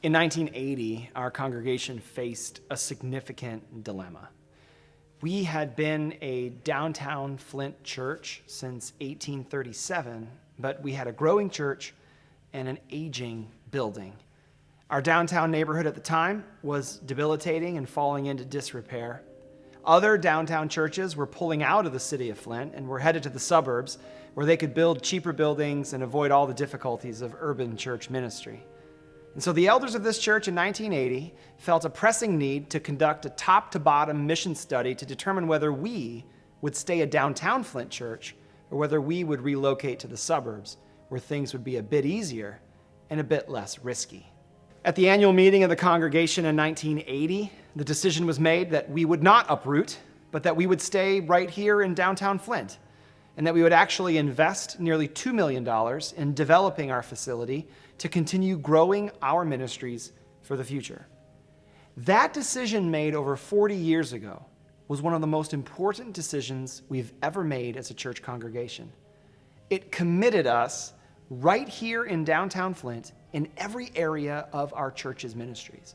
In 1980, our congregation faced a significant dilemma. We had been a downtown Flint church since 1837, but we had a growing church and an aging building. Our downtown neighborhood at the time was debilitating and falling into disrepair. Other downtown churches were pulling out of the city of Flint and were headed to the suburbs where they could build cheaper buildings and avoid all the difficulties of urban church ministry. And so the elders of this church in 1980 felt a pressing need to conduct a top-to-bottom mission study to determine whether we would stay a downtown Flint church or whether we would relocate to the suburbs where things would be a bit easier and a bit less risky. At the annual meeting of the congregation in 1980, the decision was made that we would not uproot, but that we would stay right here in downtown Flint, and that we would actually invest nearly $2 million in developing our facility to continue growing our ministries for the future. That decision made over 40 years ago was one of the most important decisions we've ever made as a church congregation. It committed us right here in downtown Flint in every area of our church's ministries.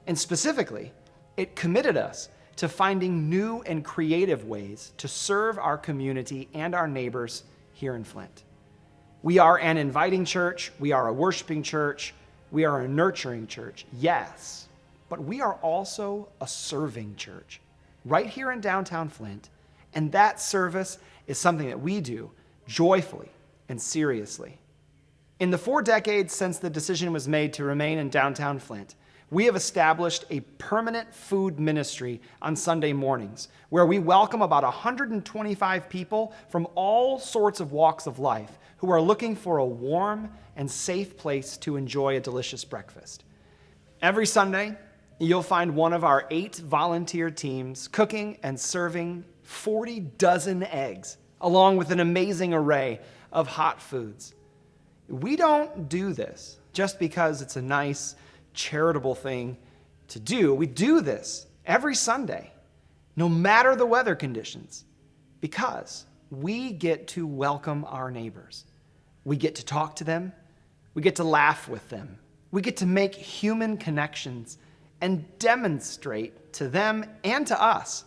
And specifically, it committed us to finding new and creative ways to serve our community and our neighbors here in Flint. We are an inviting church, we are a worshiping church, we are a nurturing church, yes, but we are also a serving church right here in downtown Flint, and that service is something that we do joyfully and seriously. In the 4 decades since the decision was made to remain in downtown Flint, we have established a permanent food ministry on Sunday mornings where we welcome about 125 people from all sorts of walks of life who are looking for a warm and safe place to enjoy a delicious breakfast. Every Sunday, you'll find one of our 8 volunteer teams cooking and serving 40 dozen eggs, along with an amazing array of hot foods. We don't do this just because it's a nice, charitable thing to do. We do this every Sunday, no matter the weather conditions, because we get to welcome our neighbors. We get to talk to them. We get to laugh with them. We get to make human connections and demonstrate to them and to us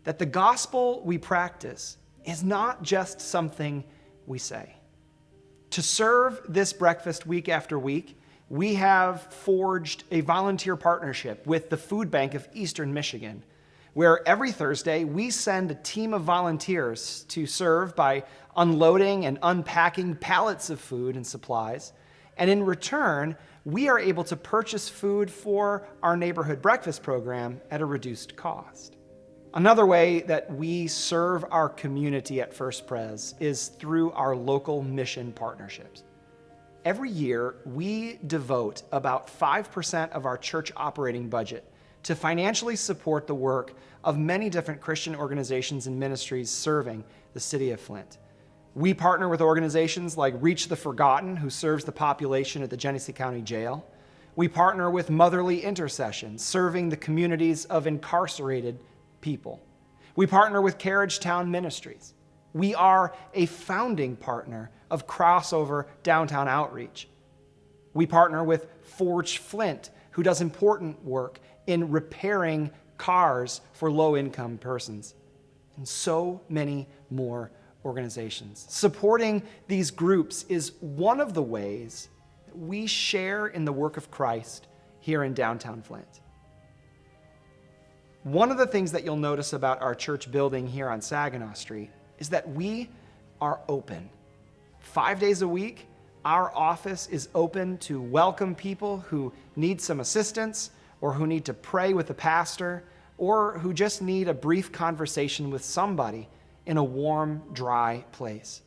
that the gospel we practice is not just something we say. To serve this breakfast week after week, we have forged a volunteer partnership with the Food Bank of Eastern Michigan, where every Thursday we send a team of volunteers to serve by unloading and unpacking pallets of food and supplies. And in return, we are able to purchase food for our neighborhood breakfast program at a reduced cost. Another way that we serve our community at First Pres is through our local mission partnerships. Every year, we devote about 5% of our church operating budget to financially support the work of many different Christian organizations and ministries serving the city of Flint. We partner with organizations like Reach the Forgotten, who serves the population at the Genesee County Jail. We partner with Motherly Intercession, serving the communities of incarcerated people. We partner with Carriage Town Ministries. We are a founding partner of Crossover Downtown Outreach. We partner with Forge Flint, who does important work in repairing cars for low-income persons, and so many more organizations. Supporting these groups is one of the ways that we share in the work of Christ here in downtown Flint. One of the things that you'll notice about our church building here on Saginaw Street is that we are open. 5 days a week, our office is open to welcome people who need some assistance, or who need to pray with the pastor, or who just need a brief conversation with somebody in a warm, dry place.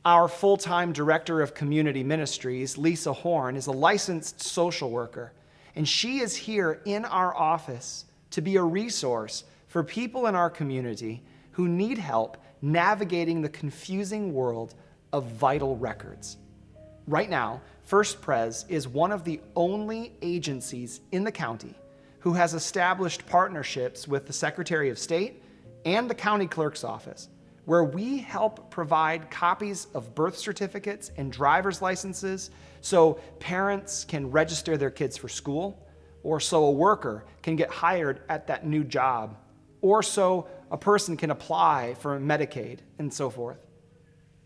Our full-time director of community ministries, Lisa Horn, is a licensed social worker, and she is here in our office to be a resource for people in our community who need help navigating the confusing world of vital records. Right now, First Pres is one of the only agencies in the county who has established partnerships with the Secretary of State and the county clerk's office, where we help provide copies of birth certificates and driver's licenses so parents can register their kids for school, or so a worker can get hired at that new job, or so a person can apply for Medicaid, and so forth.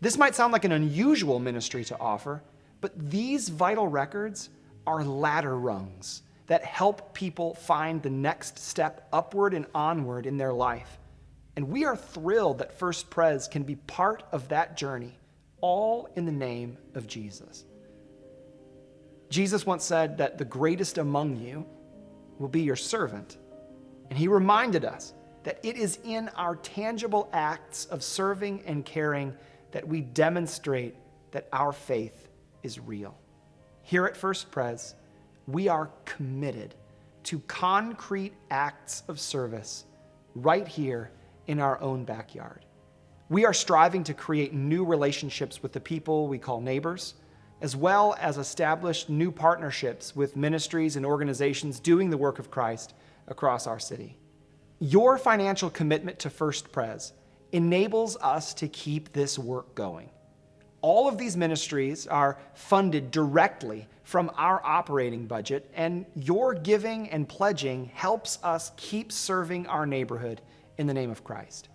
This might sound like an unusual ministry to offer, but these vital records are ladder rungs that help people find the next step upward and onward in their life. And we are thrilled that First Pres can be part of that journey, all in the name of Jesus. Jesus once said that the greatest among you will be your servant. And he reminded us that it is in our tangible acts of serving and caring that we demonstrate that our faith is real. Here at First Pres, we are committed to concrete acts of service right here in our own backyard. We are striving to create new relationships with the people we call neighbors, as well as establish new partnerships with ministries and organizations doing the work of Christ across our city. Your financial commitment to First Pres enables us to keep this work going. All of these ministries are funded directly from our operating budget, and your giving and pledging helps us keep serving our neighborhood in the name of Christ.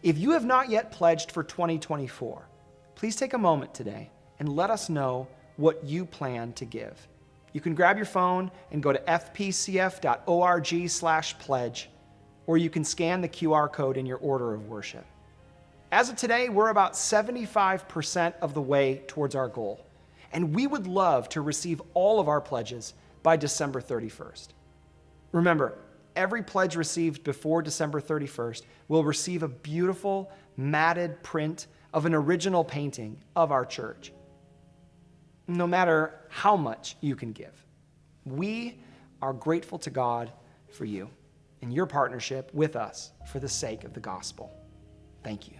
If you have not yet pledged for 2024, please take a moment today and let us know what you plan to give. You can grab your phone and go to fpcf.org/pledge, or you can scan the QR code in your order of worship. As of today, we're about 75% of the way towards our goal, and we would love to receive all of our pledges by December 31st. Remember, every pledge received before December 31st will receive a beautiful matted print of an original painting of our church. No matter how much you can give, we are grateful to God for you and your partnership with us for the sake of the gospel. Thank you.